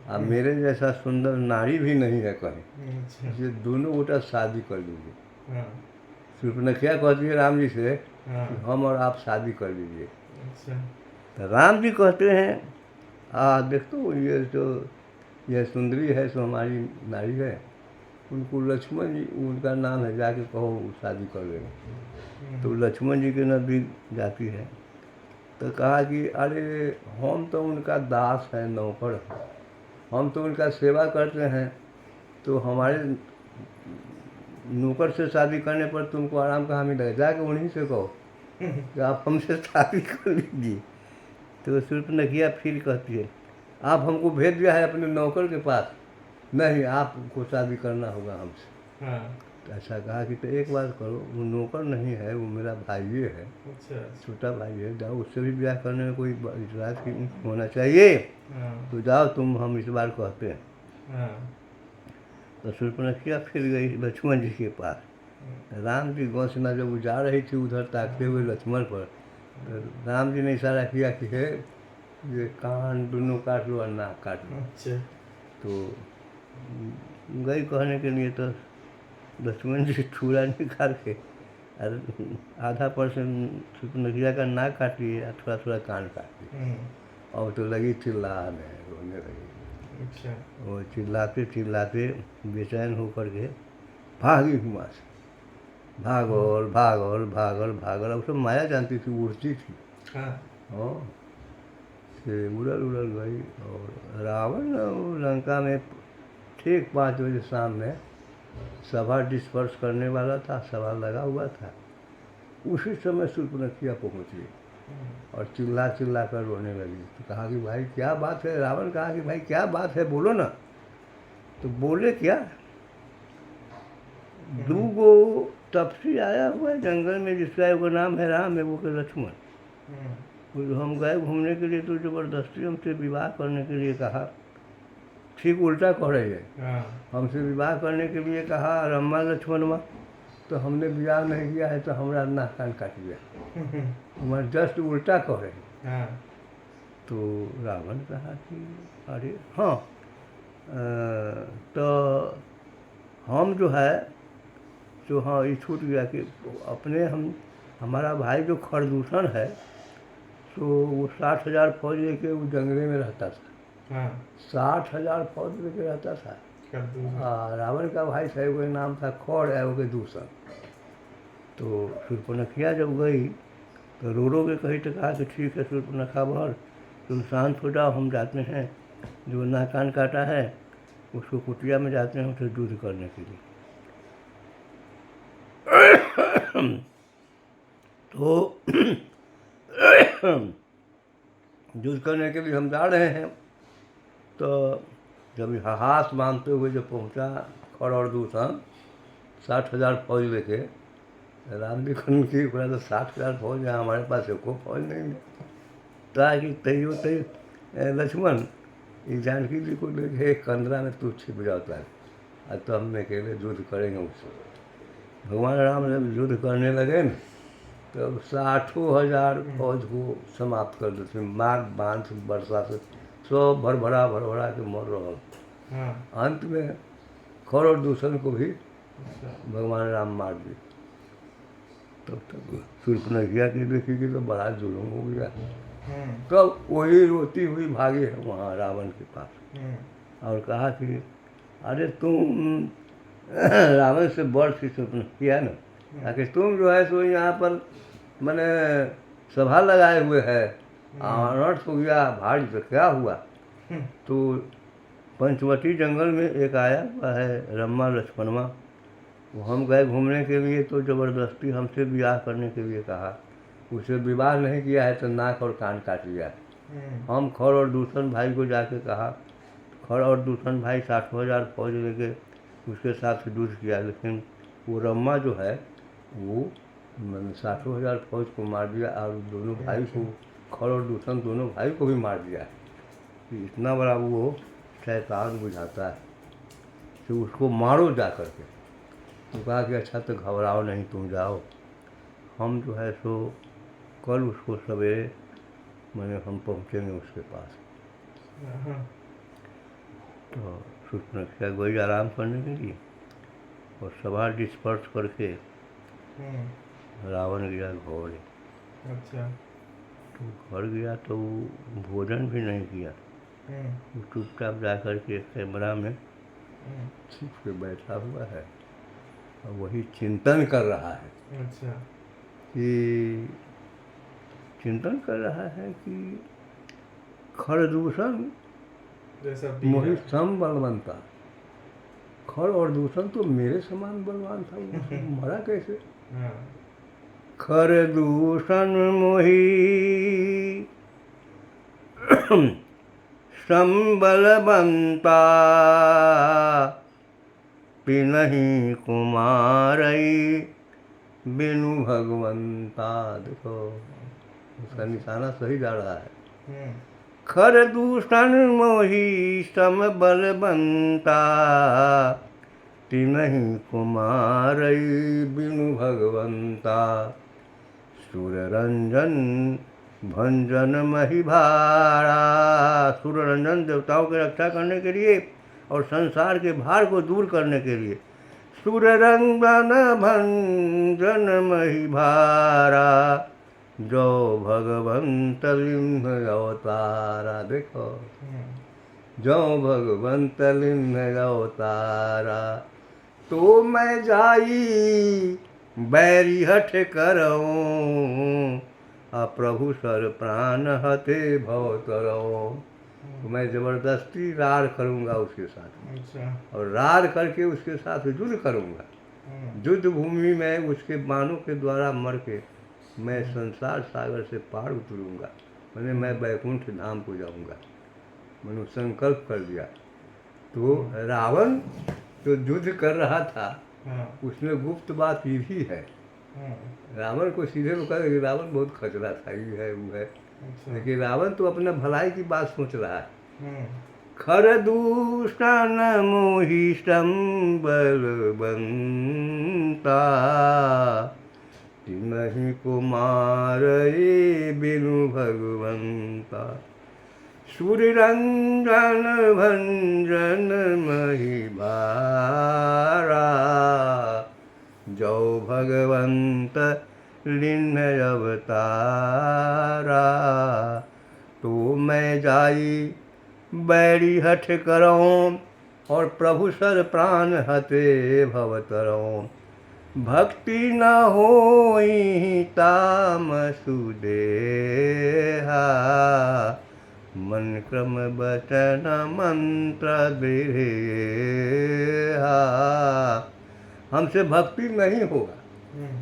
अब मेरे जैसा सुंदर नारी भी नहीं है कहीं, ये दोनों गोटा शादी कर लीजिए। शूर्पणखिया कहती है राम जी से कि हम और आप शादी कर लीजिए। तो राम जी कहते हैं देख तो ये जो यह सुंदरी है सो हमारी नारी है, उनको लक्ष्मण जी उनका नाम है, जाके कहो वो शादी कर लेंगे। तो लक्ष्मण जी के नज़दीक जाती है, तो कहा कि अरे हम तो उनका दास है, नौकर है, हम तो उनका सेवा करते हैं, तो हमारे नौकर से शादी करने पर तुमको आराम कहाँ मिलेगा, जाके उन्हीं से कहो कि आप हमसे शादी कर लीजिए। तो शूर्पणखिया फिर कहती है, आप हमको भेज दिया है अपने नौकर के पास, नहीं आपको शादी करना होगा हमसे। तो ऐसा कहा कि तो एक बात करो, वो नौकर नहीं है, वो मेरा भाई है, छोटा भाई है, जाओ उससे भी ब्याह करने में कोई इतराज होना चाहिए, तो जाओ तुम, हम इस बार कहते हैं। तो शूर्पणखिया फिर गई लक्ष्मण जी के पास। राम जी गौसना जब वो जा रही थी उधर ताकते हुए लक्ष्मण पर, तो राम जी ने इशारा किया कि है ये कान दोनों काट लो और नाक काट लो। तो गई कहने के लिए, तो लक्ष्मण जी छुरा निकाल के आधा परसेंट शूर्पणखिया का नाक काट लिए, थोड़ा थोड़ा कान काट लिए, और तो लगी चिल्लाने, रोने लगी। वो चिल्लाते चिल्लाते बेचैन होकर के भागी वहाँ से, भागल भागल भागल भागल। अब सब माया जानती थी, उड़ती थी, से उड़ल उड़ल गई। और रावण लंका में ठीक 5 बजे शाम में सभा डिस्पर्स करने वाला था, सभा लगा हुआ था, उसी समय शूर्पणखिया पहुँच गई और चिल्ला चिल्ला कर रोने लगी। तो कहा कि भाई क्या बात है, रावण कहा कि भाई क्या बात है, बोलो ना। तो बोले क्या, 2 गो तपसी आया हुआ है जंगल में, जिसका एक नाम है राम, है वो के लक्ष्मण। हम गए घूमने के लिए, तो ज़बरदस्ती हमसे विवाह करने के लिए कहा, ठीक उल्टा कह रही है, हमसे विवाह करने के लिए कहा रम्मा लक्ष्मणवा, तो हमने विवाह नहीं किया है, तो हमारा नाक कान काट दिया, हमारे जस्ट उल्टा कह रहे। तो रावण कहा कि अरे हाँ, तो हम जो है तो हाँ ये छूट गया कि अपने हमारा भाई जो खरदूषण है, तो वो 60,000 फौज लेके वो जंगले में रहता था, 60,000 फौज लेके रहता था। रावण का भाई साहब का नाम था खड़ है, वो दूषण। तो शूर्पणखिया जब गई तो रो के कही, तो कहा कि ठीक है शूर्पणखा बहन, तुम शांत हो जाओ, हम जाते हैं, जो नाक कान काटा है उसको कुटिया में जाते हैं उसे युद्ध करने के लिए। तो युद्ध करने के लिए हम जा रहे हैं। तो जब हाथ मानते हुए जब पहुंचा खड़ और दूषण 60,000 फौज लेके, राम जी की तो 60,000 फौज है, हमारे पास एको फौज नहीं है। कहा कि तैयो तय लक्ष्मण ये जानकी जी को देखे एक कंदरा में तू छिप जाता है, और तो हम अकेले युद्ध करेंगे उससे। भगवान राम जब युद्ध करने लगे न, तो 60,000 फौज को समाप्त कर देते, मार बांध वर्षा से सब भरभरा के मर रहा। अंत में खर और दूषण को भी भगवान राम मार दिए। तब तक शूर्पणखा की देखी कि तो बड़ा जुल्म हो गया। तब वही रोती हुई भागी है वहाँ रावण के पास और कहा कि अरे तुम रावण से बड़ सी शूर्पणखा न, ताकि तुम जो है सो यहाँ पर मैंने सभा लगाए हुए है, अनर्थ हो गया भारी, तो क्या हुआ? तो पंचवटी जंगल में एक आया हुआ है रम्मा लक्ष्मणवा, वो हम गए घूमने के लिए, तो ज़बरदस्ती हमसे ब्याह करने के लिए कहा। उसे विवाह नहीं किया है तो नाक और कान काट लिया है। हम खर और दूषण भाई को जाके कहा, खर और दूषण भाई 60,000 फौज लेके उसके साथ युद्ध किया, लेकिन वो रम्मा जो है वो 60,000 फौज को मार दिया और दोनों भाई को, खर और दूषण दोनों भाई को भी मार दिया है। इतना बड़ा वो शैतान बुझाता है कि उसको मारो जा कर के। तो कहा कि अच्छा तो घबराओ नहीं, तुम जाओ, हम जो है सो कल उसको सवेरे मैंने हम पहुँचेंगे उसके पास। तो शूर्पणखा गई आराम करने के लिए और सभा डिस्पर्स करके रावण गया घोड़े। अच्छा। तो घर गया तो वो भोजन भी नहीं किया, वो चुपचाप जा कर के कैमरा में छिप के बैठा हुआ है और वही चिंतन कर रहा है। अच्छा। कि चिंतन कर रहा है कि खरदूषण मोहि सम बलवंता, खर और दूषण तो मेरे समान बलवान था, वो मरा कैसे? खर दूषण मोहि सम बलवंता, पिनहि कुमारई बिनु भगवंता। देखो उसका निशाना सही जा रहा है। खर दूषण मोहि सम बलवंता, तिनहि कुमारई बिनु भगवंता। सूर्यरंजन भंजन मही भारा, सूर्यरंजन देवताओं की रक्षा करने के लिए और संसार के भार को दूर करने के लिए सूर्यरंजन भंजन मही भारा, जो भगवंत लिंग अवतारा। देखो जो भगवंत लिंग अवतारा, तो मैं जाई बैरी हठ करऊँ, प्रभु सर प्राण हते भव तरऊँ। तो मैं ज़बरदस्ती रार करूँगा उसके साथ। अच्छा। और रार करके उसके साथ युद्ध करूँगा। युद्ध भूमि में उसके बाणों के द्वारा मर के मैं संसार सागर से पार उतरूँगा, मैंने मैं वैकुंठ धाम को जाऊँगा। मैंने संकल्प कर दिया। तो रावण जो युद्ध कर रहा था उसमें गुप्त बात ये भी है। रावण को सीधे वो कह कि रावण बहुत खचरा था, ये है वो है। अच्छा। लेकिन रावण तो अपना भलाई की बात सोच रहा है। खर दूषण मोहि सम बलवंता, तिनहि कुमारई बिनु भगवंता। सूर्यरंजन भंजन मही भारा, जो भगवंत लिन्ह अवतारा। तो मैं जाई बैरी हठ करऊँ, और प्रभु सर प्राण हते भव तरऊँ। भक्ति न होई तामसु देहा, मन क्रम बचन मंत्र देहा। हमसे भक्ति नहीं होगा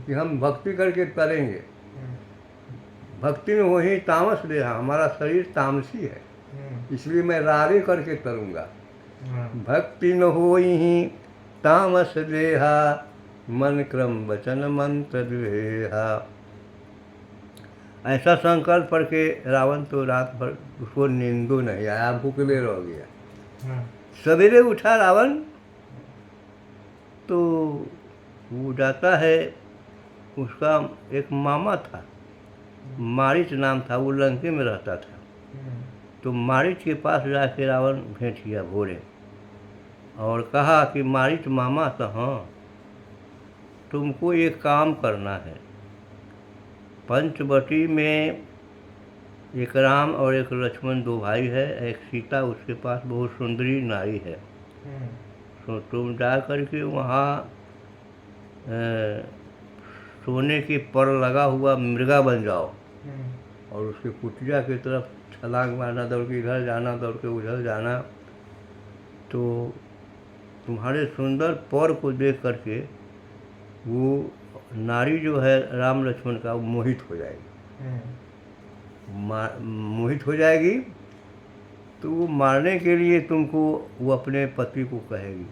कि हम भक्ति करके करेंगे। भक्ति में वही तामस देहा, हमारा शरीर तामसी है, इसलिए मैं रारे करके करूँगा। भक्ति न होई तामस देहा, मन क्रम वचन मंत्र देहा। ऐसा संकल्प करके रावण तो रात भर उसको नींदो नहीं आया, भूखले रह गया। सवेरे उठा रावण तो वो जाता है, उसका एक मामा था, मारीच नाम था, वो लंके में रहता था। तो मारीच के पास जाके रावण भेंट किया भोरे और कहा कि मारीच मामा तो हाँ, तुमको एक काम करना है। पंचवटी में एक राम और एक लक्ष्मण दो भाई है, एक सीता उसके पास बहुत सुंदरी नारी है। तो तुम जा करके वहाँ सोने के पर लगा हुआ मृगा बन जाओ और उसके कुटिया की तरफ छलांग मारना, दौड़ के इधर जाना, दौड़ के उधर जाना। तो तुम्हारे सुंदर पर को देख करके वो नारी जो है राम लक्ष्मण का, वो मोहित हो जाएगी। मोहित हो जाएगी तो वो मारने के लिए तुमको वो अपने पति को कहेगी।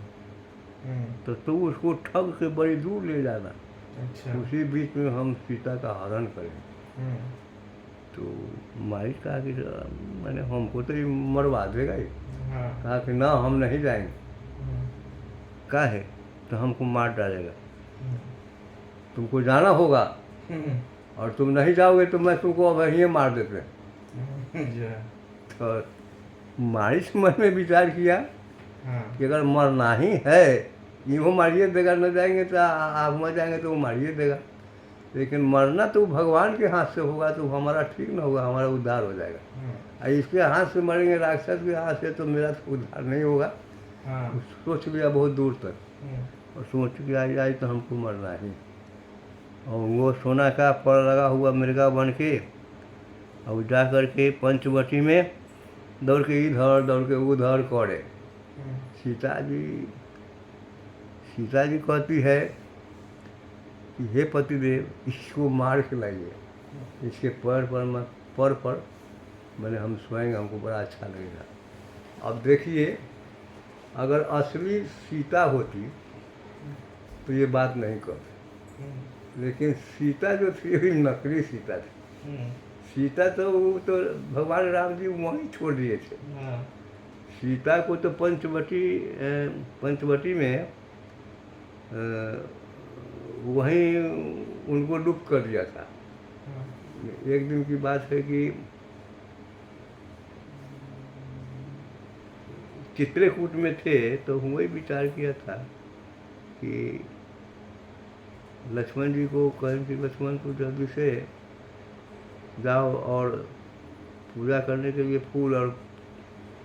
तो तुम उसको ठग के बड़ी दूर ले जाना। अच्छा। उसी बीच में हम सीता का हरण करें। तो मालिक कहा कि मैंने हमको तो ये मरवा देगा ही। कहा कि ना, हम नहीं जाएंगे। कहा है तो हमको मार डालेगा, तुमको जाना होगा और तुम नहीं जाओगे तो मैं तुमको अब यहीं मार देते। तो मारिच मन में विचार किया कि अगर मरना ही है, यूँ मारिए देगा, न जाएंगे तो आप मर जाएंगे तो वो मारिए देगा, लेकिन मरना तो भगवान के हाथ से होगा तो हमारा ठीक ना होगा, हमारा उद्धार हो जाएगा। इसके हाथ से मरेंगे, राक्षस के हाथ से, तो मेरा तो उद्धार नहीं होगा। सोच लिया बहुत दूर तक और सोच के आई तो हमको मरना ही। और वो सोना का पर लगा हुआ मृगा बन के और जा कर के पंचवटी में दौड़ के इधर दौड़ के उधर करे। सीता जी कहती है कि हे पतिदेव, इसको मार के लाइए, इसके पर मैंने हम सोएंगे, हमको बड़ा अच्छा लगेगा। अब देखिए, अगर असली सीता होती तो ये बात नहीं करती, लेकिन सीता जो थी वही नकली सीता थी। सीता तो वो तो भगवान राम जी वहीं छोड़ दिए थे। सीता को तो पंचवटी में वहीं उनको डूब कर दिया था। एक दिन की बात है कि चित्रकूट में थे तो वही विचार किया था कि लक्ष्मण जी को कहें कि लक्ष्मण को जल्दी से जाओ और पूजा करने के लिए फूल और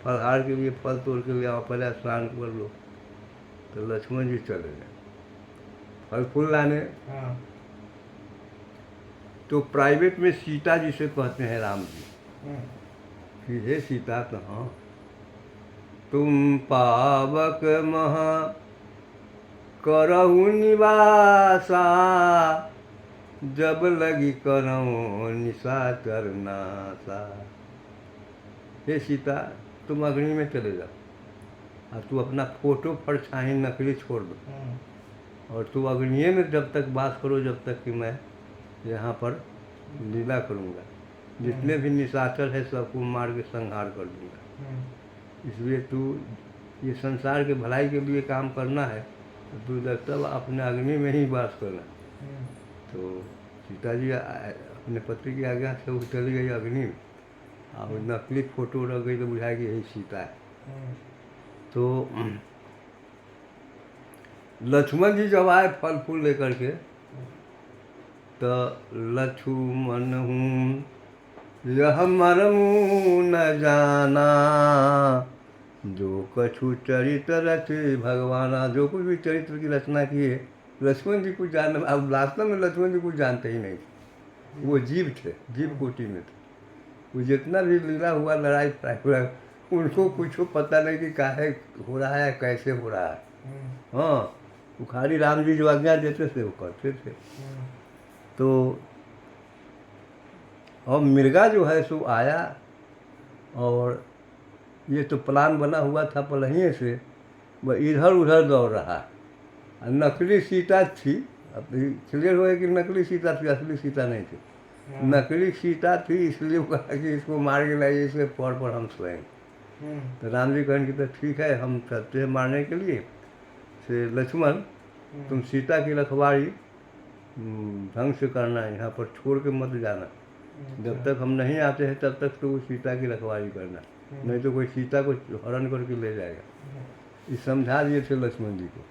फलहार के लिए फल तोड़ के लिए आओ, पहले स्नान कर लो। तो लक्ष्मण जी चले गए फल फूल लाने। तो प्राइवेट में सीता जी से कहते हैं राम जी कि हे सीता, तो हाँ, तुम पावक महा करहु निवासा, जब लगी करऊँ निशाचर नासा। हे सीता, तुम अग्नि में चले जाओ और तू अपना फोटो परछाई नकली छोड़ दो और तू अग्नि में जब तक वास करो, जब तक कि मैं यहाँ पर लीला करूँगा। जितने भी निशाचर है सबको मार के संहार कर दूँगा। इसलिए तू ये संसार के भलाई के लिए काम करना है तो तू जब तक अपने अग्नि में ही वास करना। तो सीता जी अपने पति की आज्ञा से वो चली गई अग्नि में और नकली फोटो रख गई तो बुझाया कि यही सीता है। तो लक्ष्मण जी जब आए फल फूल लेकर के, तो लक्ष्मण हूँ यह मरमू न जाना, जो कछु चरित्र रचे भगवाना। जो कुछ भी चरित्र की रचना की है लक्ष्मण जी को जानना। अब वास्तव में लक्ष्मण जी को जानते ही नहीं थे, वो जीव थे, जीव कोटि में थे। वो जितना भी लीला हुआ, लड़ाई हुआ, उनको कुछ पता नहीं कि काहे हो रहा है, कैसे हो रहा है। हाँ, वो खाली राम जी जो आज्ञा देते थे वो करते थे। तो अब मृगा जो है सो आया और ये तो प्लान बना हुआ था पहले से, वह इधर उधर दौड़ रहा है। नकली सीता थी, अब क्लियर हुआ कि नकली सीता थी, असली सीता नहीं थी। नकली सीता थी, इसलिए वो कहा कि इसको मार के लाइए, इसके पैर पर हम सोएंगे। तो राम जी कहें कि तो ठीक है, हम चलते हैं मारने के लिए। से लक्ष्मण, तुम सीता की रखवाली ढंग से करना है, यहाँ पर छोड़ के मत जाना। जब तक हम नहीं आते हैं तब तक तो वो सीता की रखवाली करना, नहीं तो कोई सीता को हरण करके ले जाएगा। ये समझा दिए थे लक्ष्मण जी को।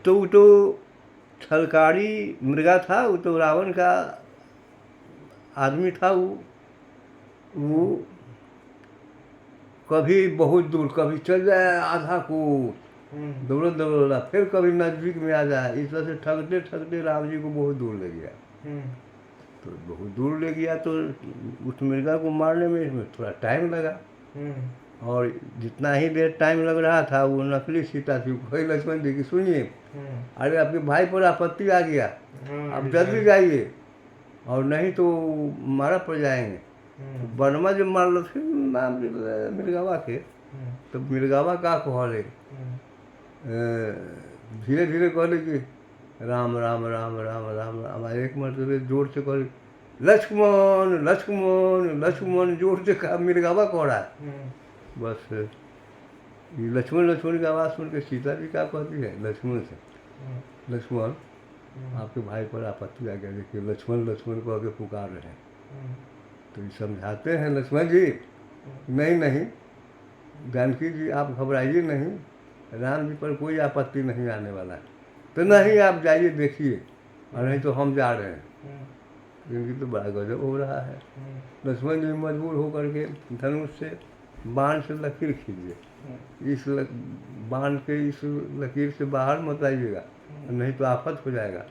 तो वो तो छलकारी मृगा था, वो तो रावण का आदमी था। वो कभी बहुत दूर, कभी चल जाए आधा कोस दौड़ फिर कभी नजदीक में आ जाए। इस तरह से ठगते ठगते राम जी को बहुत दूर ले गया। तो बहुत दूर ले गया तो उस मृगा को मारने में इसमें थोड़ा टाइम लगा। और जितना ही देर टाइम लग रहा था, वो नकली सीता थी। कोई लक्ष्मण जी की सुनिए, अरे आपके भाई पर आपत्ति आ गया, आप जल्दी जाइए और नहीं तो मारा पड़ जाएंगे। तो बनमा जब मार थे नाम मृगावा के, तो मृगावा का कहले धीरे धीरे कहले कि राम राम राम राम राम राम। एक मरतबे जोर से कहले लक्ष्मण लक्ष्मण लक्ष्मण, जोर से कहा, मृगावा कह रहा है। बस ये लक्ष्मण लक्ष्मण की आवाज़ सुन के सीता जी क्या कहती है लक्ष्मण से, लक्ष्मण आपके भाई पर आपत्ति आ गया, देखिए लक्ष्मण लक्ष्मण को आगे पुकार रहे हैं। तो ये समझाते हैं लक्ष्मण जी, नहीं नहीं जानकी जी आप घबराइए नहीं, राम जी पर कोई आपत्ति नहीं आने वाला है। तो नहीं आप जाइए देखिए, और नहीं तो हम जा रहे हैं। इनकी तो बड़ा गजब हो रहा है। लक्ष्मण जी मजबूर होकर के धनुष से बाण से लकीर खींचिए, इस बाण के इस लकीर से बाहर मत आइएगा, नहीं तो आफत हो जाएगा।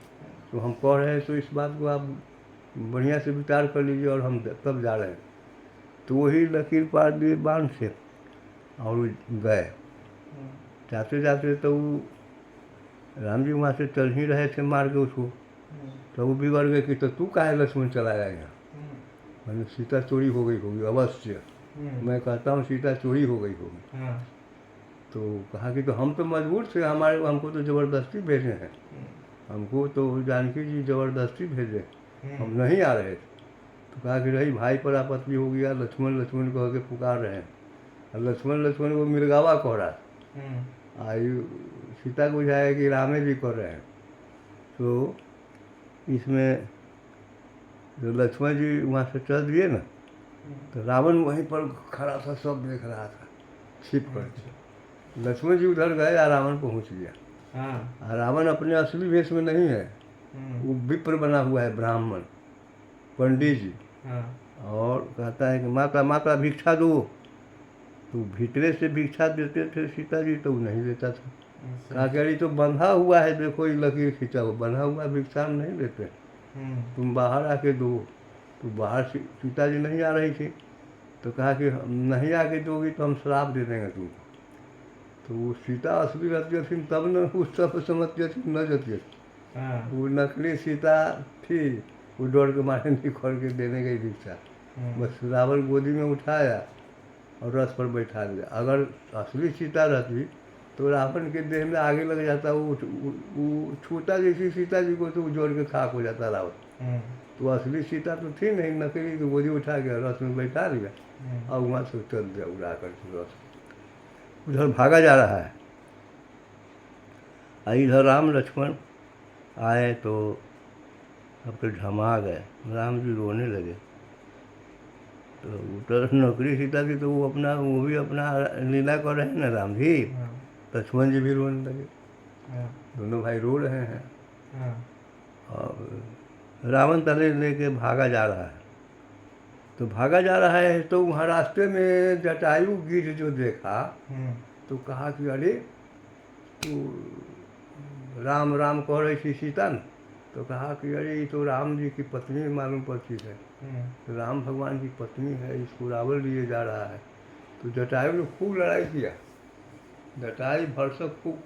तो हम कह रहे हैं तो इस बात को आप बढ़िया से विचार कर लीजिए, और हम तब जा रहे हैं। तो वही लकीर पार दिए बाण से और गए। जाते जाते तो वो राम जी वहाँ से चल ही रहे थे मार के उसको, तो वो बिगड़ गए कि तो तू काहे लक्ष्मण चलाया यहाँ, मैंने सीता चोरी हो गई होगी अवश्य, मैं कहता हूँ सीता चोरी हो गई होगी। तो कहा कि तो हम तो मजबूर थे, हमको तो ज़बरदस्ती भेजे हैं, हमको तो जानकी जी ज़बरदस्ती भेजे, हम नहीं आ रहे थे। तो कहा कि रही भाई पर आपत्ति हो गया, लक्ष्मण लक्ष्मण कह के पुकार रहे हैं, और लक्ष्मण लक्ष्मण को मृगावा कह रहा है, आयु सीता को बुझाया कि रामे जी कर रहे हैं। तो इसमें जो लक्ष्मण जी वहाँ से चल दिए ना, तो रावण वहीं पर खड़ा था, सब देख रहा था छिप कर। लक्ष्मण जी उधर गए और रावण पहुँच गया। और रावण अपने असली भेष में नहीं है, वो विप्र बना हुआ है, ब्राह्मण पंडित जी। और कहता है कि माता माता भिक्षा दो, तो भीतरे से भिक्षा देते थे सीता जी, तो वो नहीं देता था। कहा कि अरे तो बंधा हुआ है, देखो ये लकीर खींचा हुआ, बंधा हुआ भिक्षा नहीं देते, तुम बाहर आके दो। तो बाहर सीता जी नहीं आ रही थी, तो कहा कि नहीं आके दोगी तो हम श्राप दे देंगे तुमको। तो वो सीता असली रहती थी तब न उस सब समझती थी न जाती थी। वो नकली सीता थी, वो डर के मारे नहीं खोल के देने गई भिक्षा। बस रावण गोदी में उठाया और रथ पर बैठा दिया। अगर असली सीता रहती तो रावण के देह में आगे लग जाता, वो छूता जैसी सीता जी को, तो वो जोड़ के खाक हो जाता रावण। तो असली सीता तो थी नहीं, नकली, तो गोदी उठा के रथ में बैठा दिया और वहाँ से चल दिया उड़ा करके रथ। उधर भागा जा रहा है, और इधर राम लक्ष्मण आए तो अब तो झमा गए, राम जी रोने लगे। तो उधर नौकरी सीता थी, तो वो भी अपना लीला कर रहे हैं ना राम जी, लक्ष्मण जी भी रोने लगे, दोनों भाई रो रहे हैं। और रावण तले लेके भागा जा रहा है। तो भागा जा रहा है तो वहाँ रास्ते में जटायु गिद्ध जो देखा, तो कहा कि अरे तो राम राम कह रही थी सीता न, तो कहा कि अरे ये तो राम जी की पत्नी मालूम पड़ती है, तो राम भगवान की पत्नी है, इसको रावण लिए जा रहा है। तो जटायु ने खूब लड़ाई किया, जटायु भरसक खूब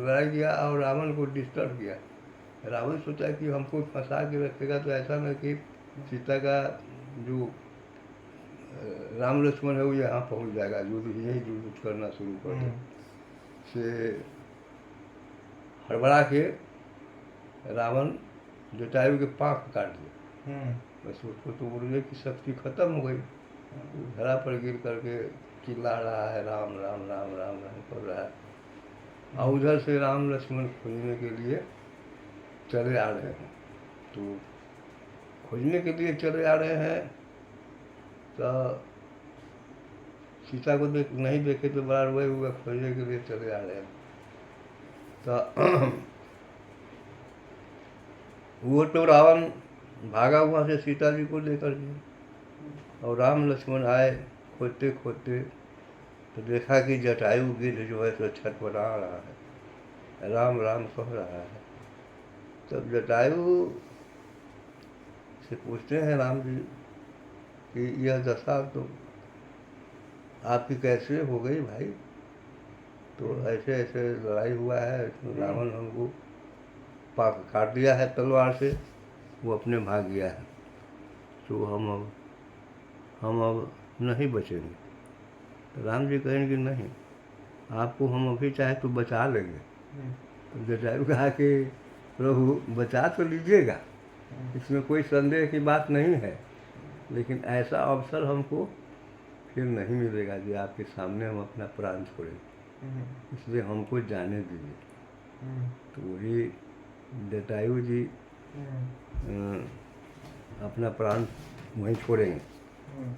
लड़ाई किया और रावण को डिस्टर्ब किया। रावण सोचा कि हमको फंसा के रखेगा तो ऐसा न कि सीता का जो राम लक्ष्मण है वो यहाँ पहुँच जाएगा, यहीं युद्ध करना शुरू कर दे। से हड़बड़ा के रावण जटायु के पाँख काट दिया। बस उसको तो उड़ने की शक्ति खत्म हो गई। धरा पर गिर करके चिल्ला रहा है, राम राम राम राम राम कर रहा है। और उधर से राम लक्ष्मण खोजने के लिए चले आ रहे हैं। तो खोजने के लिए चले आ रहे हैं तो सीता को नहीं देखे तो बड़ा रोए हुए खोजने के लिए चले आ रहे हैं। तो वो तो रावण भागा वहाँ से सीता जी को लेकर के, और राम लक्ष्मण आए खोजते खोजते तो देखा कि जटायु गिद्ध जो है सो छटपटा रहा है, राम राम कह रहा है। तब जटायु से पूछते हैं राम जी कि यह दशा तो आपकी कैसे हो गई भाई? तो ऐसे ऐसे लड़ाई हुआ है, रावण हमको पाक काट दिया है तलवार से, वो अपने भाग गया है, तो हम अब नहीं बचेंगे। तो राम जी कहेंगे कि नहीं, आपको हम अभी चाहे तो बचा लेंगे। तो जटायु कहा कि प्रभु बचा तो लीजिएगा, इसमें कोई संदेह की बात नहीं है, लेकिन ऐसा अवसर हमको फिर नहीं मिलेगा कि आपके सामने हम अपना प्राण छोड़ें, इसलिए हमको जाने दीजिए। तो वही जटायु जी अपना प्राण वहीं छोड़ेंगे।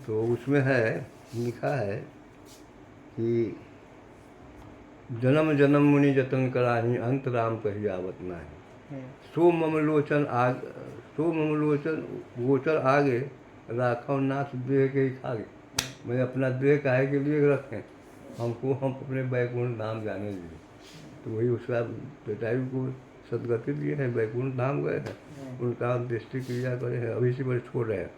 तो उसमें है, लिखा है कि जन्म जन्म मुनि जतन कराही, अंत राम कही आवत नाही। सो मम लोचन गोचर आगे, राखव नाथ देह के ही खागे। मैं अपना देह काहे के लिए रखें, हमको हम अपने बैकुंठ धाम जाने दिए। तो वही उसका जटायु को सदगति दिए हैं, बैकुंठ धाम गए हैं, उनका अंत्येष्टि क्रिया करे हैं, अभी से बड़े छोड़ रहे हैं।